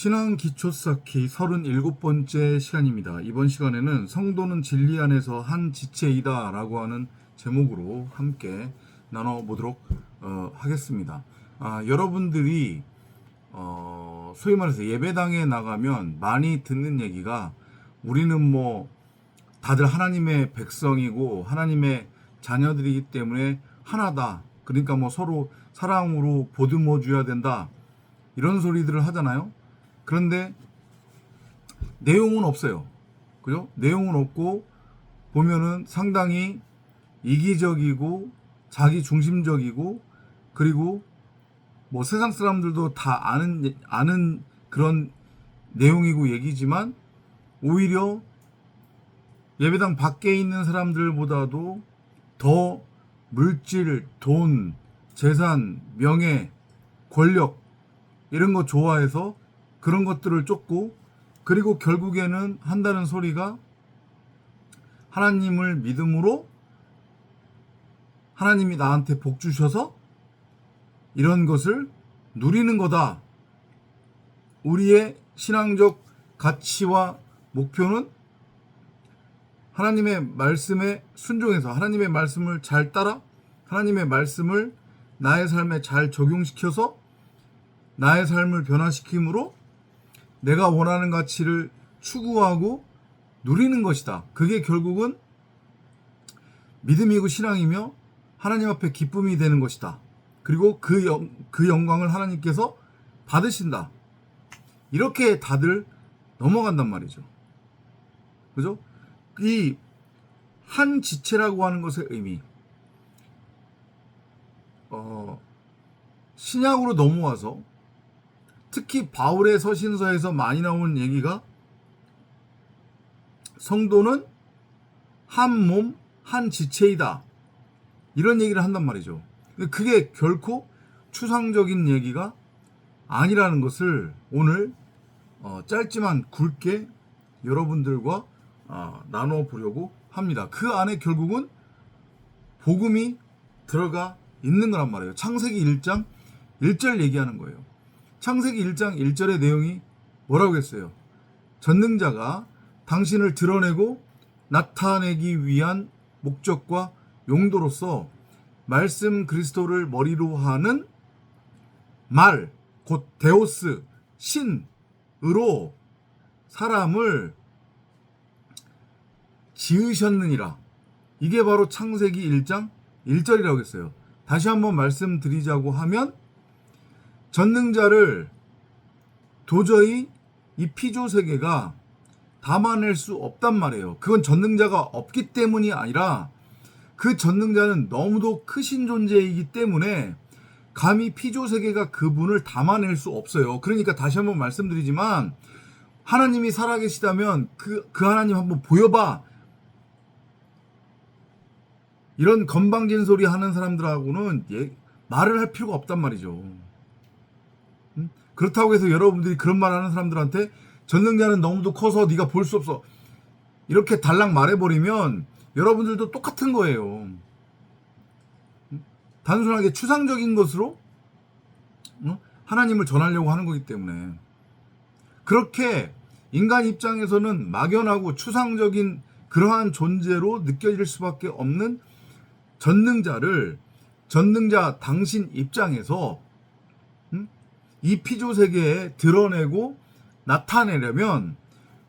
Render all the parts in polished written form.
신앙 기초 쌓기 37번째 시간입니다. 이번 시간에는 성도는 진리 안에서 한 지체이다 라고 하는 제목으로 함께 나눠보도록 하겠습니다. 여러분들이 소위 말해서 예배당에 나가면 많이 듣는 얘기가 우리는 뭐 다들 하나님의 백성이고 하나님의 자녀들이기 때문에 하나다. 그러니까 뭐 서로 사랑으로 보듬어 줘야 된다. 이런 소리들을 하잖아요. 그런데 내용은 없어요. 그죠? 내용은 없고 보면은 상당히 이기적이고 자기 중심적이고 그리고 뭐 세상 사람들도 다 아는 그런 내용이고 얘기지만 오히려 예배당 밖에 있는 사람들보다도 더 물질, 돈, 재산, 명예, 권력 이런 거 좋아해서 그런 것들을 쫓고 그리고 결국에는 한다는 소리가 하나님을 믿음으로 하나님이 나한테 복 주셔서 이런 것을 누리는 거다. 우리의 신앙적 가치와 목표는 하나님의 말씀에 순종해서 하나님의 말씀을 잘 따라 하나님의 말씀을 나의 삶에 잘 적용시켜서 나의 삶을 변화시킴으로 내가 원하는 가치를 추구하고 누리는 것이다. 그게 결국은 믿음이고 신앙이며 하나님 앞에 기쁨이 되는 것이다. 그리고 그 영광을 하나님께서 받으신다. 이렇게 다들 넘어간단 말이죠. 그죠? 이 한 지체라고 하는 것의 의미. 신약으로 넘어와서 특히 바울의 서신서에서 많이 나오는 얘기가 성도는 한 몸, 한 지체이다. 이런 얘기를 한단 말이죠. 그게 결코 추상적인 얘기가 아니라는 것을 오늘 짧지만 굵게 여러분들과 나눠보려고 합니다. 그 안에 결국은 복음이 들어가 있는 거란 말이에요. 창세기 1장 1절 얘기하는 거예요. 창세기 1장 1절의 내용이 뭐라고 했어요? 전능자가 당신을 드러내고 나타내기 위한 목적과 용도로서 말씀 그리스도를 머리로 하는 말, 곧 데오스, 신으로 사람을 지으셨느니라. 이게 바로 창세기 1장 1절이라고 했어요. 다시 한번 말씀드리자고 하면 전능자를 도저히 이 피조세계가 담아낼 수 없단 말이에요. 그건 전능자가 없기 때문이 아니라 그 전능자는 너무도 크신 존재이기 때문에 감히 피조세계가 그분을 담아낼 수 없어요. 그러니까 다시 한번 말씀드리지만 하나님이 살아계시다면 그 하나님 한번 보여봐. 이런 건방진 소리 하는 사람들하고는 말을 할 필요가 없단 말이죠. 그렇다고 해서 여러분들이 그런 말 하는 사람들한테 전능자는 너무도 커서 네가 볼 수 없어. 이렇게 달랑 말해버리면 여러분들도 똑같은 거예요. 단순하게 추상적인 것으로 하나님을 전하려고 하는 거기 때문에 그렇게 인간 입장에서는 막연하고 추상적인 그러한 존재로 느껴질 수밖에 없는 전능자 당신 입장에서 이 피조세계에 드러내고 나타내려면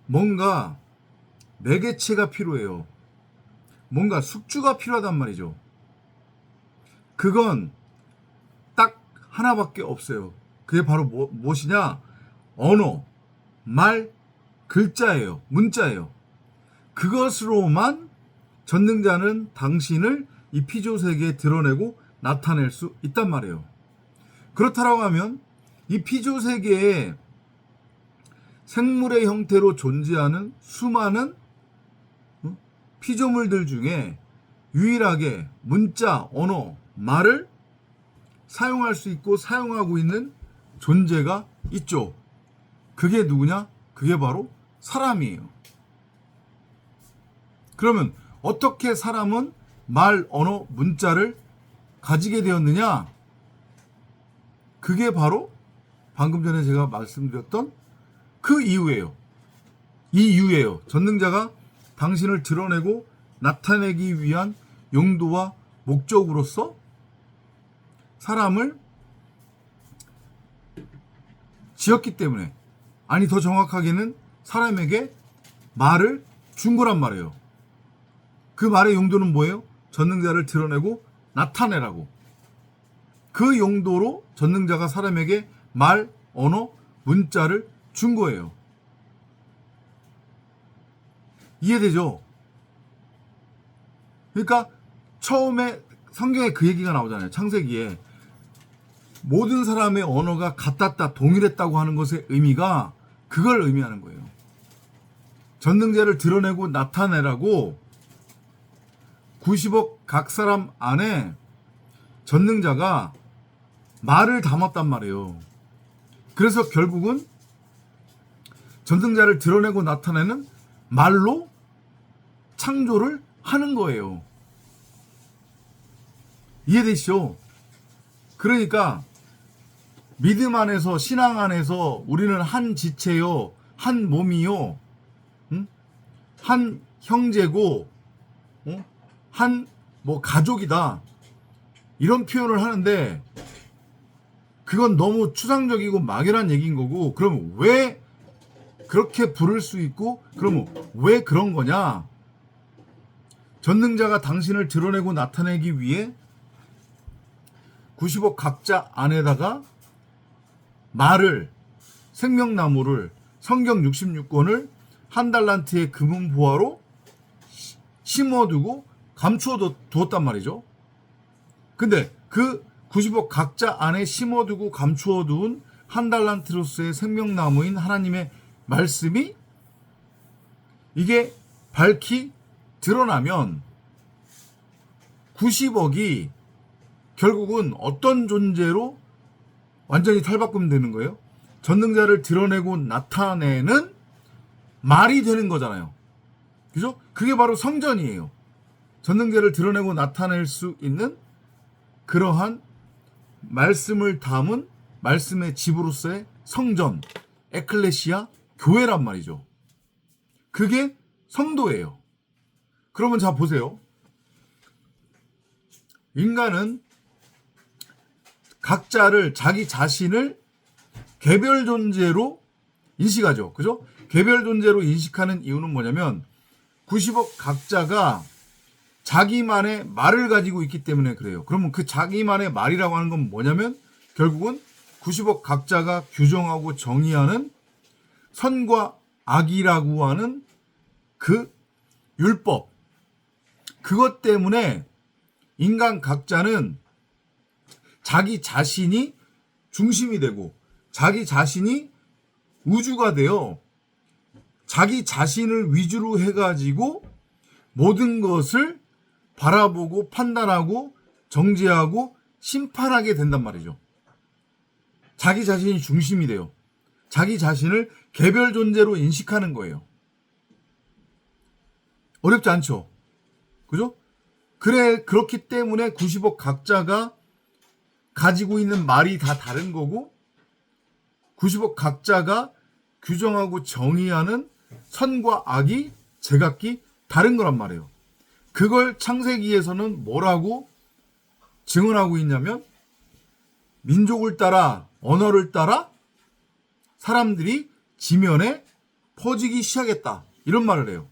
뭔가 매개체가 필요해요. 뭔가 숙주가 필요하단 말이죠. 그건 딱 하나밖에 없어요. 그게 바로 무엇이냐? 언어, 말, 글자예요. 문자예요. 그것으로만 전능자는 당신을 이 피조세계에 드러내고 나타낼 수 있단 말이에요. 그렇다라고 하면 이 피조세계에 생물의 형태로 존재하는 수많은 피조물들 중에 유일하게 문자, 언어, 말을 사용할 수 있고 사용하고 있는 존재가 있죠. 그게 누구냐? 그게 바로 사람이에요. 그러면 어떻게 사람은 말, 언어, 문자를 가지게 되었느냐? 그게 바로 방금 전에 제가 말씀드렸던 그 이유예요. 이 이유예요. 전능자가 당신을 드러내고 나타내기 위한 용도와 목적으로서 사람을 지었기 때문에, 아니 더 정확하게는 사람에게 말을 준 거란 말이에요. 그 말의 용도는 뭐예요? 전능자를 드러내고 나타내라고. 그 용도로 전능자가 사람에게 말, 언어, 문자를 준 거예요. 이해되죠? 그러니까 처음에 성경에 그 얘기가 나오잖아요. 창세기에 모든 사람의 언어가 같았다, 동일했다고 하는 것의 의미가 그걸 의미하는 거예요. 전능자를 드러내고 나타내라고 90억 각 사람 안에 전능자가 말을 담았단 말이에요. 그래서 결국은 전능자를 드러내고 나타내는 말로 창조를 하는 거예요. 이해되시죠? 그러니까 믿음 안에서, 신앙 안에서 우리는 한 지체요, 한 몸이요, 한 형제고, 한 뭐 가족이다, 이런 표현을 하는데 그건 너무 추상적이고 막연한 얘기인 거고, 그럼 왜 그렇게 부를 수 있고, 그러면 왜 그런 거냐? 전능자가 당신을 드러내고 나타내기 위해 90억 각자 안에다가 말을, 생명나무를, 성경 66권을 한 달란트의 금은 보화로 심어두고 감추어 두었단 말이죠. 근데 그 90억 각자 안에 심어두고 감추어 두은 한 달란트로서의 생명나무인 하나님의 말씀이 이게 밝히 드러나면 90억이 결국은 어떤 존재로 완전히 탈바꿈되는 거예요? 전능자를 드러내고 나타내는 말이 되는 거잖아요. 그죠? 그게 바로 성전이에요. 전능자를 드러내고 나타낼 수 있는 그러한 말씀을 담은 말씀의 집으로서의 성전, 에클레시아, 교회란 말이죠. 그게 성도예요. 그러면 자 보세요. 인간은 각자를, 자기 자신을 개별 존재로 인식하죠. 그죠? 개별 존재로 인식하는 이유는 뭐냐면 90억 각자가 자기만의 말을 가지고 있기 때문에 그래요. 그러면 그 자기만의 말이라고 하는 건 뭐냐면 결국은 90억 각자가 규정하고 정의하는 선과 악이라고 하는 그 율법, 그것 때문에 인간 각자는 자기 자신이 중심이 되고 자기 자신이 우주가 되어 자기 자신을 위주로 해가지고 모든 것을 바라보고 판단하고 정죄하고 심판하게 된단 말이죠. 자기 자신이 중심이 돼요. 자기 자신을 개별 존재로 인식하는 거예요. 어렵지 않죠? 그죠? 그렇기 때문에 90억 각자가 가지고 있는 말이 다 다른 거고 90억 각자가 규정하고 정의하는 선과 악이 제각기 다른 거란 말이에요. 그걸 창세기에서는 뭐라고 증언하고 있냐면 민족을 따라, 언어를 따라 사람들이 지면에 퍼지기 시작했다, 이런 말을 해요.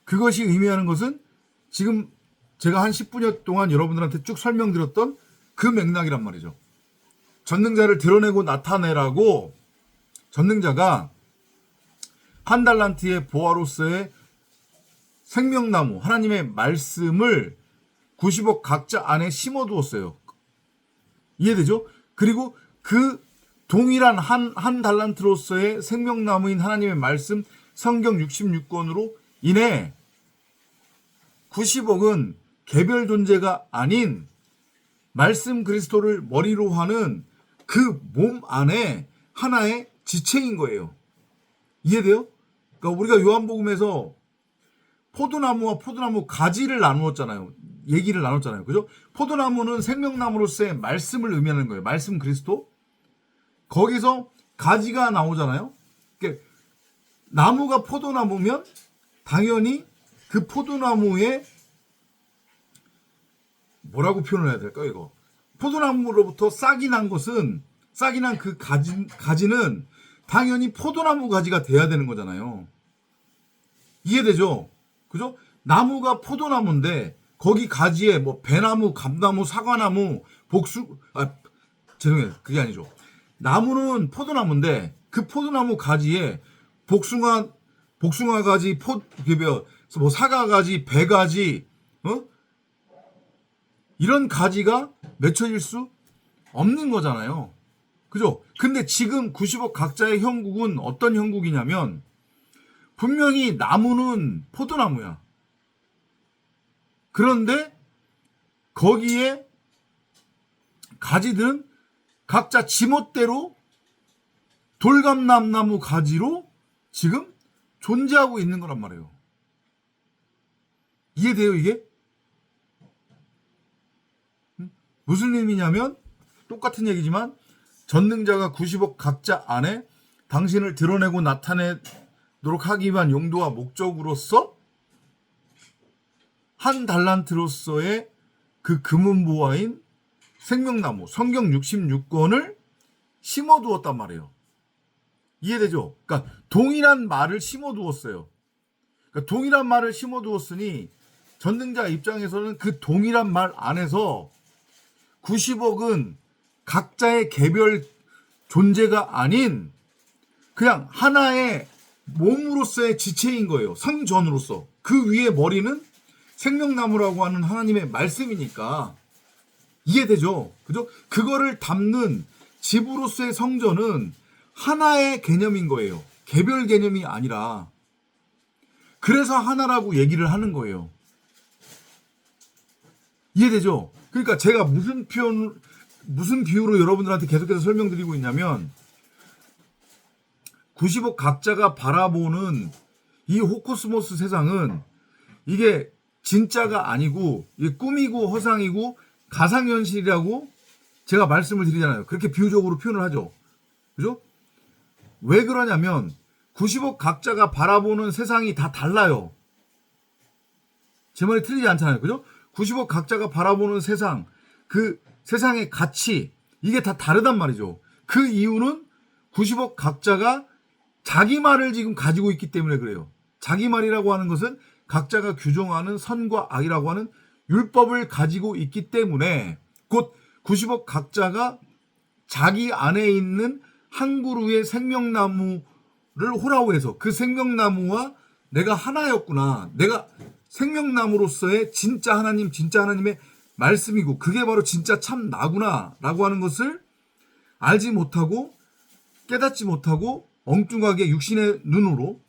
그것이 의미하는 것은 지금 제가 한 10분여 동안 여러분들한테 쭉 설명드렸던 그 맥락이란 말이죠. 전능자를 드러내고 나타내라고 전능자가 한 달란트의 보화로서의 생명나무, 하나님의 말씀을 90억 각자 안에 심어두었어요. 이해되죠? 그리고 그 동일한 한 달란트로서의 생명나무인 하나님의 말씀, 성경 66권으로 인해 90억은 개별 존재가 아닌 말씀 그리스도를 머리로 하는 그 몸 안에 하나의 지체인 거예요. 이해돼요? 그러니까 우리가 요한복음에서 포도나무와 포도나무 가지를 나누었잖아요. 얘기를 나눴잖아요. 그죠? 포도나무는 생명나무로서의 말씀을 의미하는 거예요. 말씀 그리스도. 거기서 가지가 나오잖아요. 그러니까 나무가 포도나무면 당연히 그 포도나무에 뭐라고 표현을 해야 될까요, 이거? 포도나무로부터 싹이 난 것은, 싹이 난 그 가지는 당연히 포도나무 가지가 돼야 되는 거잖아요. 이해되죠? 그죠? 나무가 포도나무인데 거기 가지에 뭐 배나무, 감나무, 사과나무, 죄송해요. 그게 아니죠. 나무는 포도나무인데 그 포도나무 가지에 복숭아 가지, 뭐 사과 가지, 배 가지, 이런 가지가 맺혀질 수 없는 거잖아요. 그죠? 근데 지금 90억 각자의 형국은 어떤 형국이냐면 분명히 나무는 포도나무야. 그런데 거기에 가지들은 각자 지멋대로 돌감나무 가지로 지금 존재하고 있는 거란 말이에요. 이해돼요, 이게? 무슨 의미냐면 똑같은 얘기지만 전능자가 90억 각자 안에 당신을 드러내고 나타내도록 하기 위한 용도와 목적으로서 한 달란트로서의 그 금은보화인 생명나무 성경 66권을 심어두었단 말이에요. 이해되죠? 그러니까 동일한 말을 심어두었어요. 그러니까 동일한 말을 심어두었으니 전능자 입장에서는 그 동일한 말 안에서 90억은 각자의 개별 존재가 아닌 그냥 하나의 몸으로서의 지체인 거예요. 성전으로서. 그 위에 머리는 생명나무라고 하는 하나님의 말씀이니까. 이해되죠? 그죠? 그거를 담는 집으로서의 성전은 하나의 개념인 거예요. 개별 개념이 아니라. 그래서 하나라고 얘기를 하는 거예요. 이해되죠? 그러니까 제가 무슨 비유로 여러분들한테 계속해서 설명드리고 있냐면 90억 각자가 바라보는 이 호코스모스 세상은 이게 진짜가 아니고 이게 꿈이고 허상이고 가상현실이라고 제가 말씀을 드리잖아요. 그렇게 비유적으로 표현을 하죠. 그죠? 왜 그러냐면 90억 각자가 바라보는 세상이 다 달라요. 제 말이 틀리지 않잖아요. 그죠? 90억 각자가 바라보는 세상, 그 세상의 가치, 이게 다 다르단 말이죠. 그 이유는 90억 각자가 자기 말을 지금 가지고 있기 때문에 그래요. 자기 말이라고 하는 것은 각자가 규정하는 선과 악이라고 하는 율법을 가지고 있기 때문에 곧 90억 각자가 자기 안에 있는 한 그루의 생명나무를 호라우해서 그 생명나무와 내가 하나였구나. 내가 생명나무로서의 진짜 하나님, 진짜 하나님의 말씀이고 그게 바로 진짜 참 나구나 라고 하는 것을 알지 못하고 깨닫지 못하고 엉뚱하게 육신의 눈으로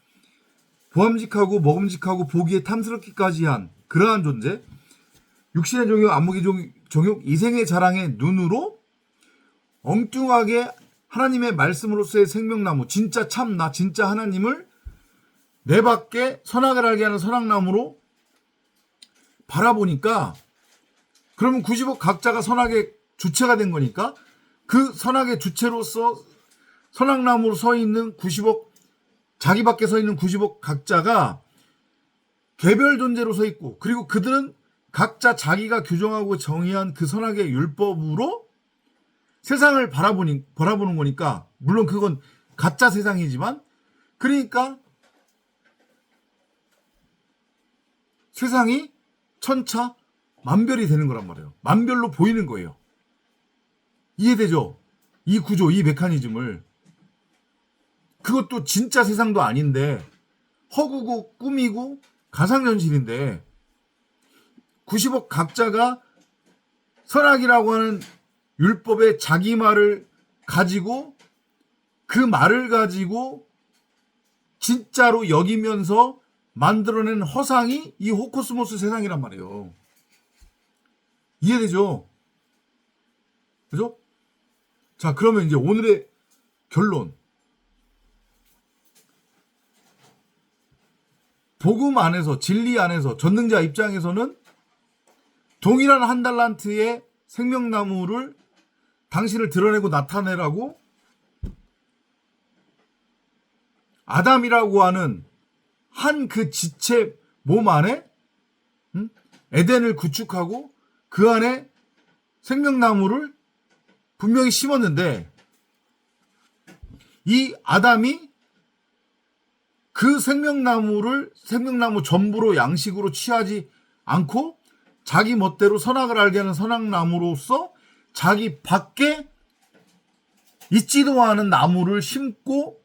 보암직하고 먹음직하고 보기에 탐스럽기까지 한 그러한 존재, 육신의 정욕, 안목의 정욕, 이생의 자랑의 눈으로 엉뚱하게 하나님의 말씀으로서의 생명나무, 진짜 참나, 진짜 하나님을 내 밖에 선악을 알게 하는 선악나무로 바라보니까 그러면 90억 각자가 선악의 주체가 된 거니까 그 선악의 주체로서 선악나무로 서 있는 90억 자기 밖에 서 있는 90억 각자가 개별 존재로 서 있고 그리고 그들은 각자 자기가 규정하고 정의한 그 선악의 율법으로 세상을 바라보는 거니까 물론 그건 가짜 세상이지만 그러니까 세상이 천차 만별이 되는 거란 말이에요. 만별로 보이는 거예요. 이해되죠? 이 구조, 이 메커니즘을. 그것도 진짜 세상도 아닌데 허구고 꿈이고 가상현실인데 90억 각자가 선악이라고 하는 율법의 자기 말을 가지고 그 말을 가지고 진짜로 여기면서 만들어낸 허상이 이 호코스모스 세상이란 말이에요. 이해되죠? 그죠? 자, 그러면 이제 오늘의 결론. 복음 안에서, 진리 안에서, 전능자 입장에서는 동일한 한 달란트의 생명나무를 당신을 드러내고 나타내라고 아담이라고 하는 한 그 지체 몸 안에 에덴을 구축하고 그 안에 생명나무를 분명히 심었는데 이 아담이 그 생명나무 전부로 양식으로 취하지 않고 자기 멋대로 선악을 알게 하는 선악나무로서 자기 밖에 있지도 않은 나무를 심고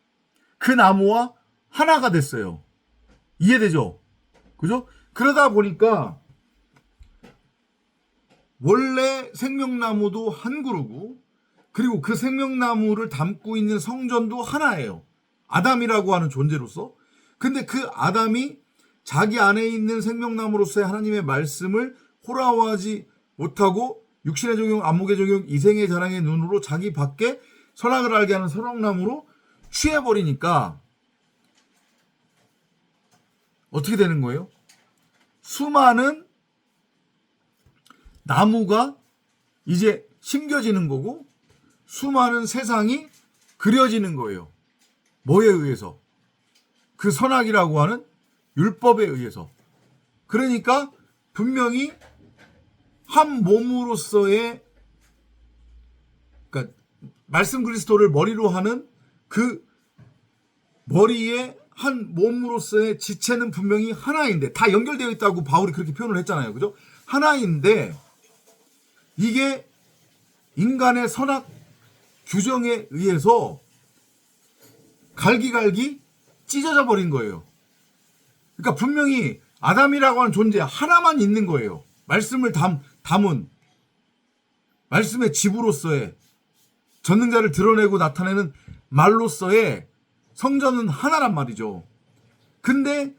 그 나무와 하나가 됐어요. 이해되죠? 그죠? 그러다 보니까 원래 생명나무도 한 그루고 그리고 그 생명나무를 담고 있는 성전도 하나예요. 아담이라고 하는 존재로서. 근데 그 아담이 자기 안에 있는 생명나무로서의 하나님의 말씀을 호라워하지 못하고 육신의 적용, 안목의 적용, 이생의 자랑의 눈으로 자기 밖에 선악을 알게 하는 선악나무로 취해버리니까 어떻게 되는 거예요? 수많은 나무가 이제 심겨지는 거고 수많은 세상이 그려지는 거예요. 뭐에 의해서? 그 선악이라고 하는 율법에 의해서. 그러니까 분명히 한 몸으로서의, 그러니까 말씀 그리스도를 머리로 하는 그 머리에 한 몸으로서의 지체는 분명히 하나인데, 다 연결되어 있다고 바울이 그렇게 표현을 했잖아요. 그죠? 하나인데 이게 인간의 선악 규정에 의해서 갈기갈기 찢어져 버린 거예요. 그러니까 분명히 아담이라고 하는 존재 하나만 있는 거예요. 말씀을 담은 말씀의 집으로서의 전능자를 드러내고 나타내는 말로서의 성전은 하나란 말이죠. 근데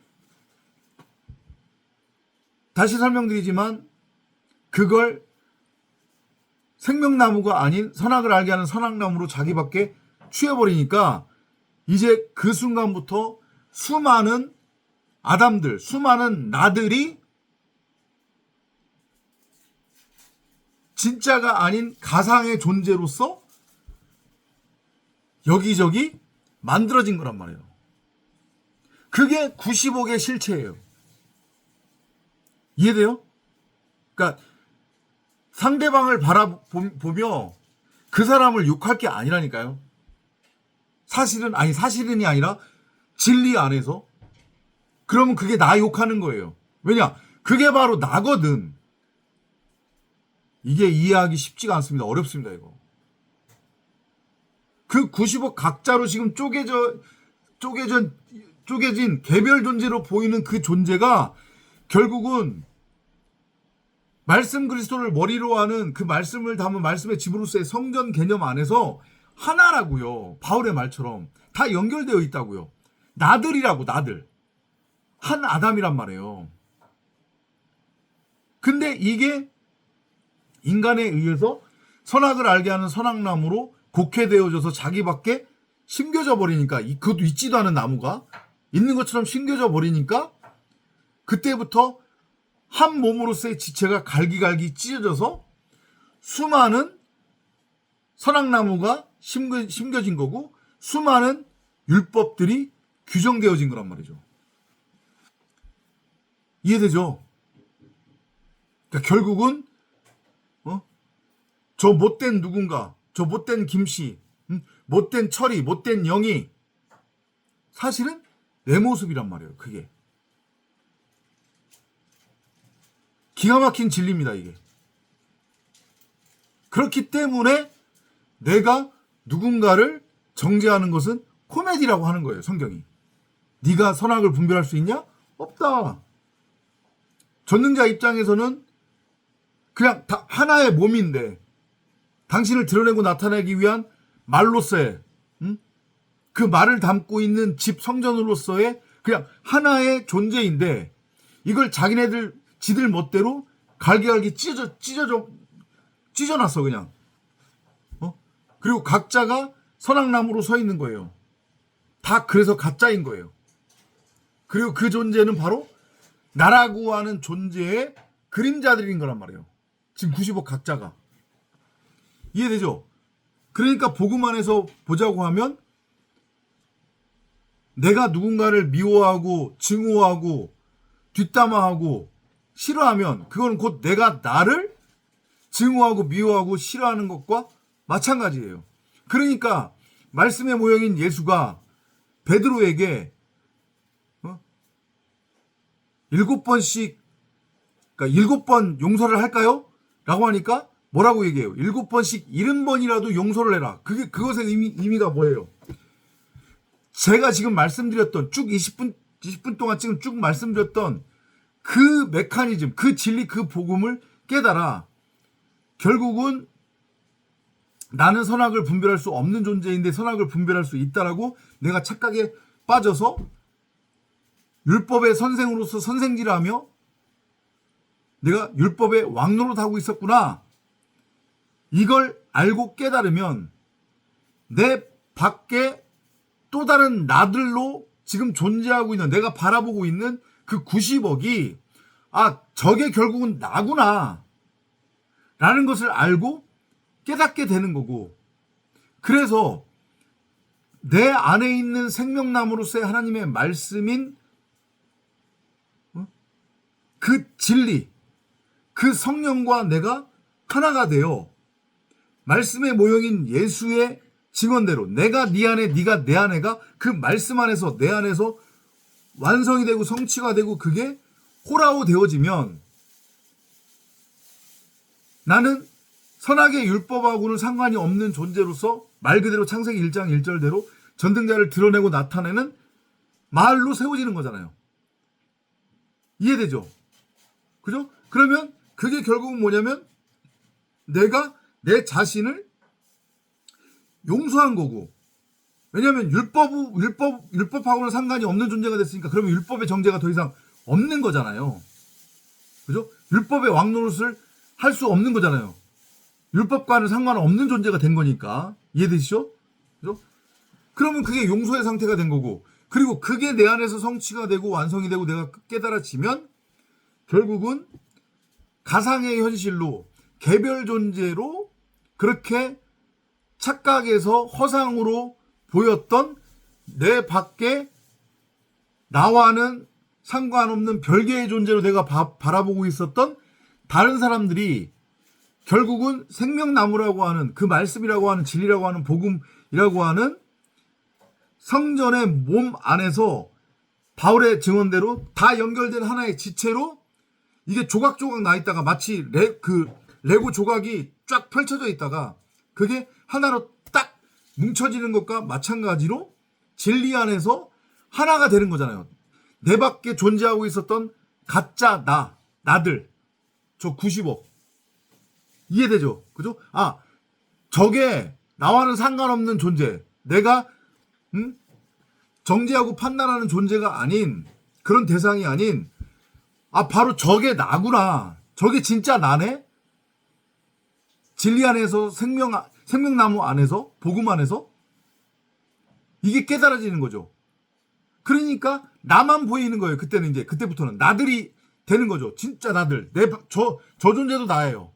다시 설명드리지만 그걸 생명나무가 아닌 선악을 알게 하는 선악나무로 자기밖에 취해버리니까 이제 그 순간부터 수많은 아담들, 수많은 나들이 진짜가 아닌 가상의 존재로서 여기저기 만들어진 거란 말이에요. 그게 95개 실체예요. 이해돼요? 그러니까 상대방을 바라보며 그 사람을 욕할 게 아니라니까요. 사실은이 아니라 진리 안에서. 그러면 그게 나 욕하는 거예요. 왜냐? 그게 바로 나거든. 이게 이해하기 쉽지가 않습니다. 어렵습니다, 이거. 그 90억 각자로 지금 쪼개진 개별 존재로 보이는 그 존재가 결국은 말씀 그리스도를 머리로 하는 그 말씀을 담은 말씀의 집으로서의 성전 개념 안에서 하나라고요. 바울의 말처럼 다 연결되어 있다고요. 나들이라고, 나들. 한 아담이란 말이에요. 근데 이게 인간에 의해서 선악을 알게 하는 선악나무로 곡해되어져서 자기밖에 심겨져 버리니까, 그것도 있지도 않은 나무가 있는 것처럼 심겨져 버리니까 그때부터 한 몸으로서의 지체가 갈기갈기 찢어져서 수많은 선악나무가 심겨진 거고 수많은 율법들이 규정되어진 거란 말이죠. 이해되죠? 그러니까 결국은 저 못된 누군가, 저 못된 김씨, 못된 철이, 못된 영이 사실은 내 모습이란 말이에요. 그게 기가 막힌 진리입니다. 이게. 그렇기 때문에 내가 누군가를 정죄하는 것은 코미디라고 하는 거예요. 성경이. 네가 선악을 분별할 수 있냐? 없다. 전능자 입장에서는 그냥 다 하나의 몸인데 당신을 드러내고 나타내기 위한 말로서의 그 말을 담고 있는 집 성전으로서의 그냥 하나의 존재인데 이걸 지들 멋대로 갈기갈기 찢어놨어 그냥. 그리고 각자가 선악나무로 서 있는 거예요. 다 그래서 가짜인 거예요. 그리고 그 존재는 바로 나라고 하는 존재의 그림자들인 거란 말이에요. 지금 90억 각자가. 이해되죠? 그러니까 복음 안에서 보자고 하면 내가 누군가를 미워하고 증오하고 뒷담화하고 싫어하면 그건 곧 내가 나를 증오하고 미워하고 싫어하는 것과 마찬가지예요. 그러니까 말씀의 모형인 예수가 베드로에게 7번씩, 그러니까 7번 용서를 할까요? 라고 하니까 뭐라고 얘기해요? 7번씩 70번이라도 용서를 해라. 그것의 의미가 뭐예요? 제가 지금 말씀드렸던 쭉 20분 동안 지금 쭉 말씀드렸던 그 메커니즘, 그 진리, 그 복음을 깨달아 결국은 나는 선악을 분별할 수 없는 존재인데 선악을 분별할 수 있다라고 내가 착각에 빠져서 율법의 선생으로서 선생질하며 내가 율법의 왕노릇하고 있었구나. 이걸 알고 깨달으면 내 밖에 또 다른 나들로 지금 존재하고 있는, 내가 바라보고 있는 그 90억이 저게 결국은 나구나 라는 것을 알고 깨닫게 되는 거고, 그래서 내 안에 있는 생명나무로서의 하나님의 말씀인 그 진리, 그 성령과 내가 하나가 되어 말씀의 모형인 예수의 증언대로 내가 네 안에, 네가 내 안에가 그 말씀 안에서 내 안에서 완성이 되고 성취가 되고 그게 호라오 되어지면 나는 선악의 율법하고는 상관이 없는 존재로서 말 그대로 창세기 1장 1절대로 전등자를 드러내고 나타내는 말로 세워지는 거잖아요. 이해되죠? 그죠? 그러면 그게 결국은 뭐냐면 내가 내 자신을 용서한 거고, 왜냐하면 율법하고는 상관이 없는 존재가 됐으니까 그러면 율법의 정죄가 더 이상 없는 거잖아요. 그죠? 율법의 왕노릇을 할 수 없는 거잖아요. 율법과는 상관없는 존재가 된 거니까. 이해되시죠? 그죠? 그러면 그게 용서의 상태가 된 거고, 그리고 그게 내 안에서 성취가 되고 완성이 되고 내가 깨달아지면 결국은 가상의 현실로 개별 존재로 그렇게 착각에서 허상으로 보였던 내 밖에 나와는 상관없는 별개의 존재로 내가 바라보고 있었던 다른 사람들이 결국은 생명나무라고 하는 그 말씀이라고 하는 진리라고 하는 복음이라고 하는 성전의 몸 안에서 바울의 증언대로 다 연결된 하나의 지체로 이게 조각조각 나 있다가 마치 레고 조각이 쫙 펼쳐져 있다가 그게 하나로 딱 뭉쳐지는 것과 마찬가지로 진리 안에서 하나가 되는 거잖아요. 내 밖에 존재하고 있었던 가짜 나들, 저 90억. 이해되죠? 그죠? 저게 나와는 상관없는 존재. 내가, 정죄하고 판단하는 존재가 아닌, 그런 대상이 아닌, 바로 저게 나구나. 저게 진짜 나네? 진리 안에서 생명나무 안에서, 복음 안에서 이게 깨달아지는 거죠. 그러니까 나만 보이는 거예요. 그때부터는 나들이 되는 거죠. 진짜 나들. 저 존재도 나예요.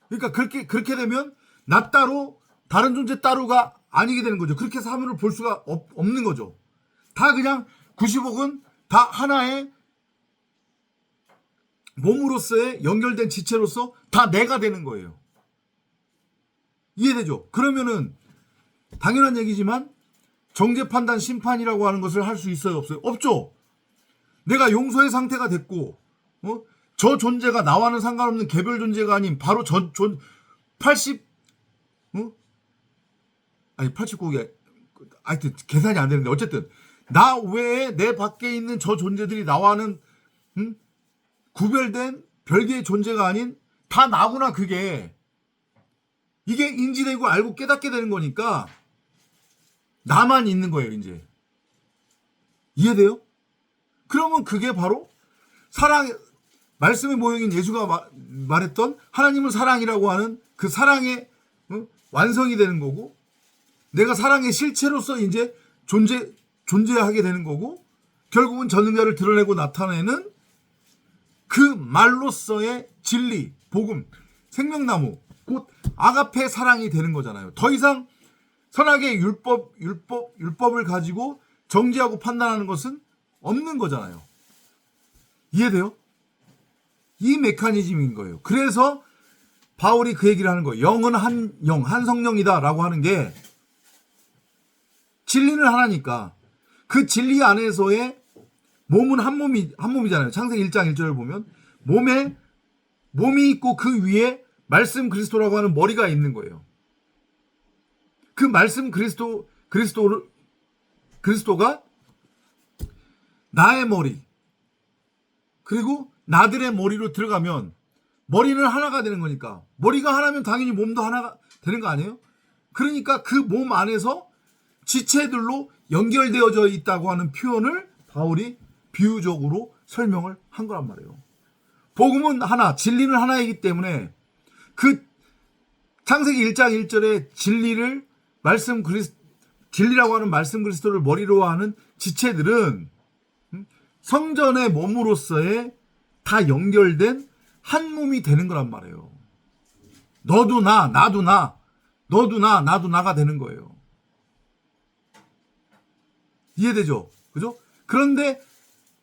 그러니까 그렇게 되면 나 따로 다른 존재 따로가 아니게 되는 거죠. 그렇게 해서 하늘을 볼 수가 없는 거죠. 다 그냥 90억은 다 하나의 몸으로서의 연결된 지체로서 다 내가 되는 거예요. 이해되죠? 그러면은 당연한 얘기지만 정죄 판단 심판이라고 하는 것을 할 수 있어요, 없어요? 없죠. 내가 용서의 상태가 됐고 저 존재가 나와는 상관없는 개별 존재가 아닌 바로 89개 하여튼 계산이 안 되는데 어쨌든 나 외에 내 밖에 있는 저 존재들이 나와는 구별된 별개의 존재가 아닌 다 나구나. 이게 인지되고 알고 깨닫게 되는 거니까 나만 있는 거예요, 이제. 이해돼요? 그러면 그게 바로 말씀의 모형인 예수가 말했던 하나님은 사랑이라고 하는 그 사랑의 완성이 되는 거고, 내가 사랑의 실체로서 이제 존재하게 되는 거고, 결국은 전능자를 드러내고 나타내는 그 말로서의 진리, 복음, 생명나무, 곧 아가페 사랑이 되는 거잖아요. 더 이상 선악의 율법을 가지고 정지하고 판단하는 것은 없는 거잖아요. 이해돼요? 이 메커니즘인 거예요. 그래서 바울이 그 얘기를 하는 거예요. 영은 한 영, 한 성령이다라고 하는 게 진리는 하나니까 그 진리 안에서의 몸은 한 몸이잖아요. 창세기 1장 1절을 보면 몸이 있고 그 위에 말씀 그리스도라고 하는 머리가 있는 거예요. 그 말씀 그리스도가 나의 머리 그리고 나들의 머리로 들어가면 머리는 하나가 되는 거니까 머리가 하나면 당연히 몸도 하나가 되는 거 아니에요? 그러니까 그 몸 안에서 지체들로 연결되어져 있다고 하는 표현을 바울이 비유적으로 설명을 한 거란 말이에요. 복음은 하나, 진리는 하나이기 때문에 그 창세기 1장 1절에 진리라고 하는 말씀 그리스도를 머리로 하는 지체들은 성전의 몸으로서의 다 연결된 한 몸이 되는 거란 말이에요. 너도 나, 나도 나, 너도 나, 나도 나가 되는 거예요. 이해되죠? 그죠? 그런데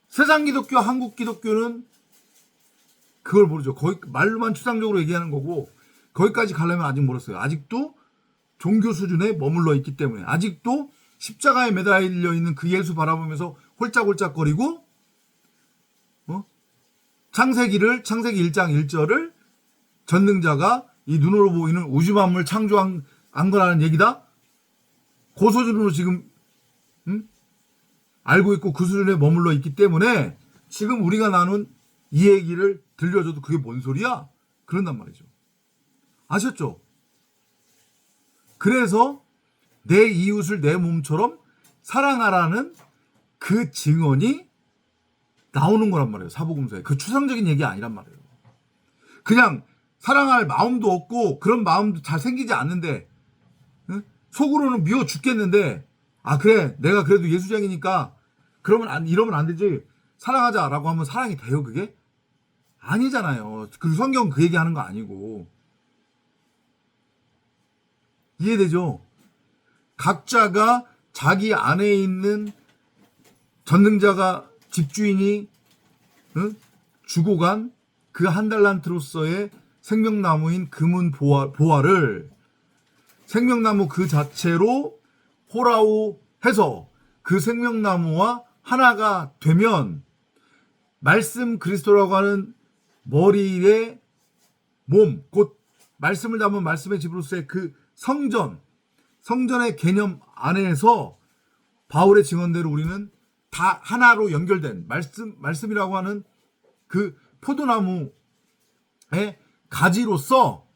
세상 기독교, 한국 기독교는 그걸 모르죠. 거의 말로만 추상적으로 얘기하는 거고 거기까지 가려면 아직 멀었어요. 아직도 종교 수준에 머물러 있기 때문에 아직도 십자가에 매달려 있는 그 예수 바라보면서 홀짝홀짝거리고 창세기 1장 1절을 전능자가 이 눈으로 보이는 우주 만물 창조한 거라는 얘기다. 그 수준으로 지금 알고 있고 그 수준에 머물러 있기 때문에 지금 우리가 나눈 이 얘기를 들려줘도 그게 뭔 소리야? 그런단 말이죠. 아셨죠? 그래서 내 이웃을 내 몸처럼 사랑하라는 그 증언이 나오는 거란 말이에요. 사복음서에. 그 추상적인 얘기 아니란 말이에요. 그냥 사랑할 마음도 없고 그런 마음도 잘 생기지 않는데 속으로는 미워 죽겠는데 그래 내가 그래도 예수쟁이니까 이러면 안 되지 사랑하자라고 하면 사랑이 돼요 그게? 아니잖아요. 그리고 성경 그 얘기하는 거 아니고. 이해되죠? 각자가 자기 안에 있는 전능자가 집주인이 주고 간 그 한 달란트로서의 생명나무인 금은 보화를 생명나무 그 자체로 호라우 해서 그 생명나무와 하나가 되면 말씀 그리스도라고 하는 머리의 몸, 곧 말씀을 담은 말씀의 집으로서의 그 성전의 개념 안에서 바울의 증언대로 우리는 다 하나로 연결된 말씀이라고 하는 그 포도나무의 가지로서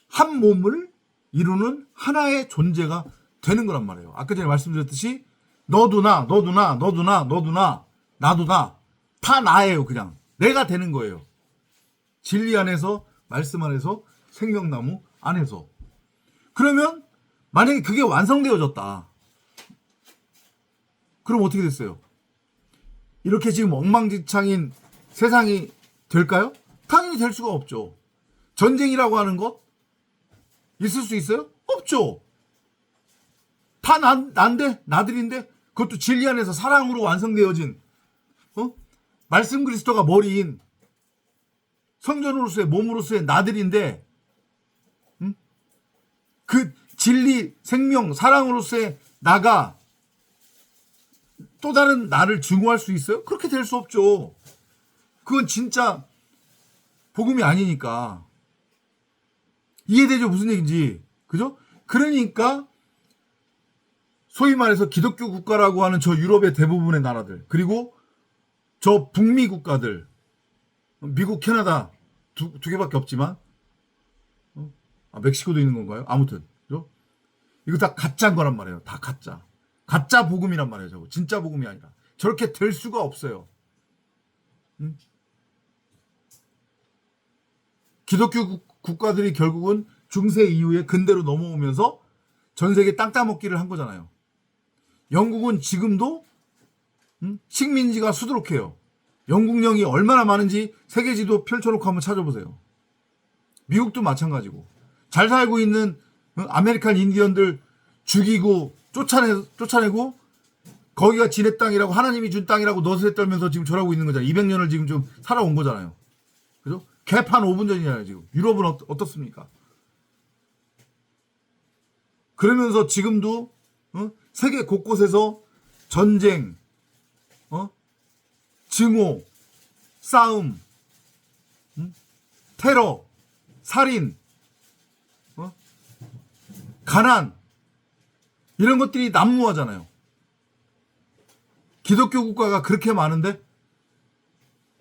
한 몸을 이루는 하나의 존재가 되는 거란 말이에요. 아까 전에 말씀드렸듯이 너도 나, 너도 나, 너도 나, 너도 나, 나도 나, 다 나예요. 그냥 내가 되는 거예요. 진리 안에서, 말씀 안에서, 생명나무 안에서. 그러면 만약에 그게 완성되어졌다. 그럼 어떻게 됐어요? 이렇게 지금 엉망진창인 세상이 될까요? 당연히 될 수가 없죠. 전쟁이라고 하는 것 있을 수 있어요? 없죠. 다 난데, 나들인데, 그것도 진리 안에서 사랑으로 완성되어진 말씀 그리스도가 머리인 성전으로서의 몸으로서의 나들인데 그 진리, 생명, 사랑으로서의 나가 또 다른 나를 증오할 수 있어요? 그렇게 될 수 없죠. 그건 진짜 복음이 아니니까. 이해되죠? 무슨 얘기인지. 그죠? 그러니까 소위 말해서 기독교 국가라고 하는 저 유럽의 대부분의 나라들 그리고 저 북미 국가들 미국, 캐나다 두 개밖에 없지만 멕시코도 있는 건가요? 아무튼 그죠? 이거 다 가짜인 거란 말이에요. 다 가짜 복음이란 말이에요. 저거 진짜 복음이 아니라 저렇게 될 수가 없어요. 기독교 국가들이 결국은 중세 이후에 근대로 넘어오면서 전 세계 땅 따먹기를 한 거잖아요. 영국은 지금도 식민지가 수두룩해요. 영국령이 얼마나 많은지 세계지도 펼쳐놓고 한번 찾아보세요. 미국도 마찬가지고. 잘 살고 있는 아메리칸 인디언들 죽이고 쫓아내고 거기가 지네 땅이라고 하나님이 준 땅이라고 너스레 떨면서 지금 절하고 있는 거잖아요. 200년을 지금 좀 살아온 거잖아요. 그죠? 개판 5분 전이잖아요. 지금 유럽은 어떻습니까? 그러면서 지금도 세계 곳곳에서 전쟁, 증오, 싸움, 테러, 살인, 가난 이런 것들이 난무하잖아요. 기독교 국가가 그렇게 많은데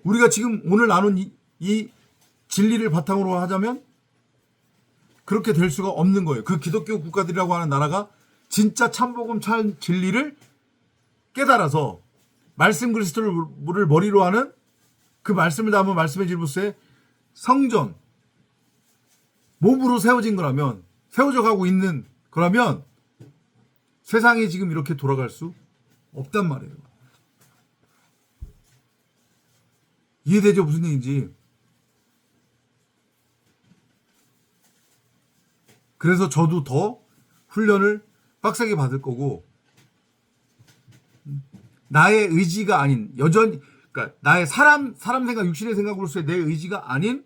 우리가 지금 오늘 나눈 이 진리를 바탕으로 하자면 그렇게 될 수가 없는 거예요. 그 기독교 국가들이라고 하는 나라가 진짜 참복음 참 진리를 깨달아서 말씀 그리스도를 머리로 하는 그 말씀을 담은 말씀의 질부스의 성전 몸으로 세워진 거라면 세워져 가고 있는 거라면 세상이 지금 이렇게 돌아갈 수 없단 말이에요. 이해되죠? 무슨 얘기인지. 그래서 저도 더 훈련을 빡세게 받을 거고 나의 의지가 아닌 여전히 그러니까 나의 사람 생각 육신의 생각으로서의 내 의지가 아닌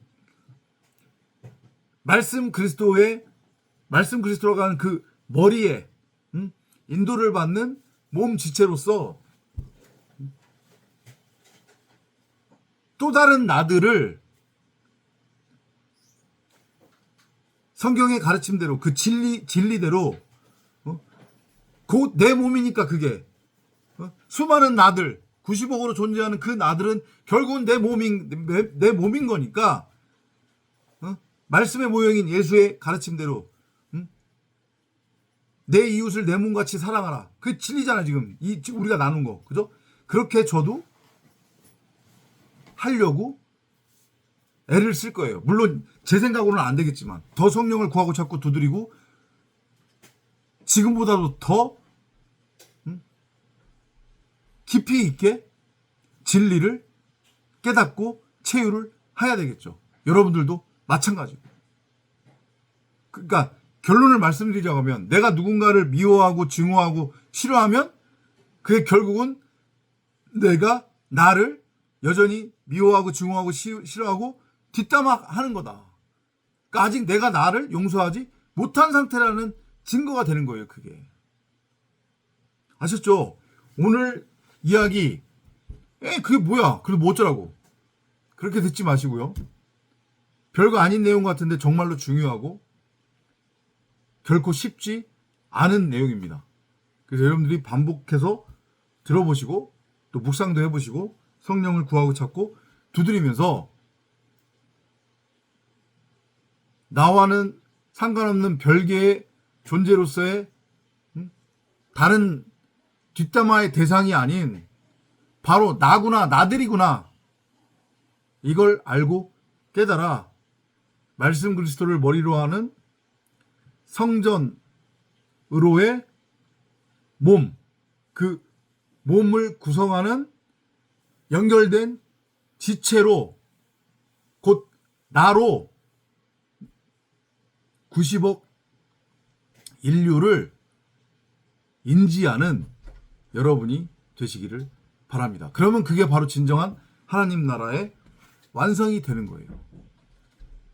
말씀 그리스도라고 하는 그 머리에 인도를 받는 몸 지체로서 또 다른 나들을 성경의 가르침대로 그 진리대로 곧 내 몸이니까 그게 수많은 나들 90억으로 존재하는 그 나들은 결국은 내 몸인 거니까 말씀의 모형인 예수의 가르침대로 내 이웃을 내 몸같이 사랑하라. 그 진리잖아 지금 우리가 나눈 거. 그죠? 그렇게 저도 하려고 애를 쓸 거예요. 물론 제 생각으로는 안 되겠지만 더 성령을 구하고 찾고 두드리고 지금보다도 더 깊이 있게 진리를 깨닫고 체유를 해야 되겠죠. 여러분들도 마찬가지고. 그러니까 결론을 말씀드리자고 하면 내가 누군가를 미워하고 증오하고 싫어하면 그게 결국은 내가 나를 여전히 미워하고 증오하고 싫어하고 뒷담화하는 거다. 그러니까 아직 내가 나를 용서하지 못한 상태라는 증거가 되는 거예요. 그게. 아셨죠? 오늘 이야기 그게 뭐야? 그래도 뭐 어쩌라고. 그렇게 듣지 마시고요. 별거 아닌 내용 같은데 정말로 중요하고 결코 쉽지 않은 내용입니다. 그래서 여러분들이 반복해서 들어보시고 또 묵상도 해보시고 성령을 구하고 찾고 두드리면서 나와는 상관없는 별개의 존재로서의 다른 뒷담화의 대상이 아닌 바로 나구나 나들이구나 이걸 알고 깨달아 말씀 그리스도를 머리로 하는 성전으로의 몸, 그 몸을 구성하는 연결된 지체로 곧 나로 90억 인류를 인지하는 여러분이 되시기를 바랍니다. 그러면 그게 바로 진정한 하나님 나라의 완성이 되는 거예요.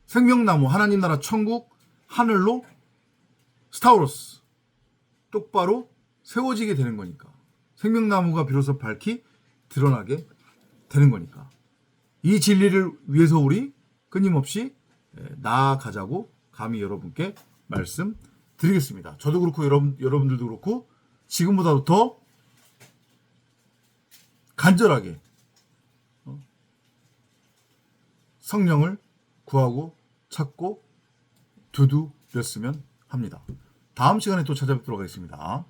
생명나무 하나님 나라 천국 하늘로 스타우로스 똑바로 세워지게 되는 거니까 생명나무가 비로소 밝히 드러나게 되는 거니까 이 진리를 위해서 우리 끊임없이 나아가자고 감히 여러분께 말씀드리겠습니다. 저도 그렇고 여러분들도 그렇고 지금보다도 더 간절하게 성령을 구하고 찾고 두드렸으면 합니다. 다음 시간에 또 찾아뵙도록 하겠습니다.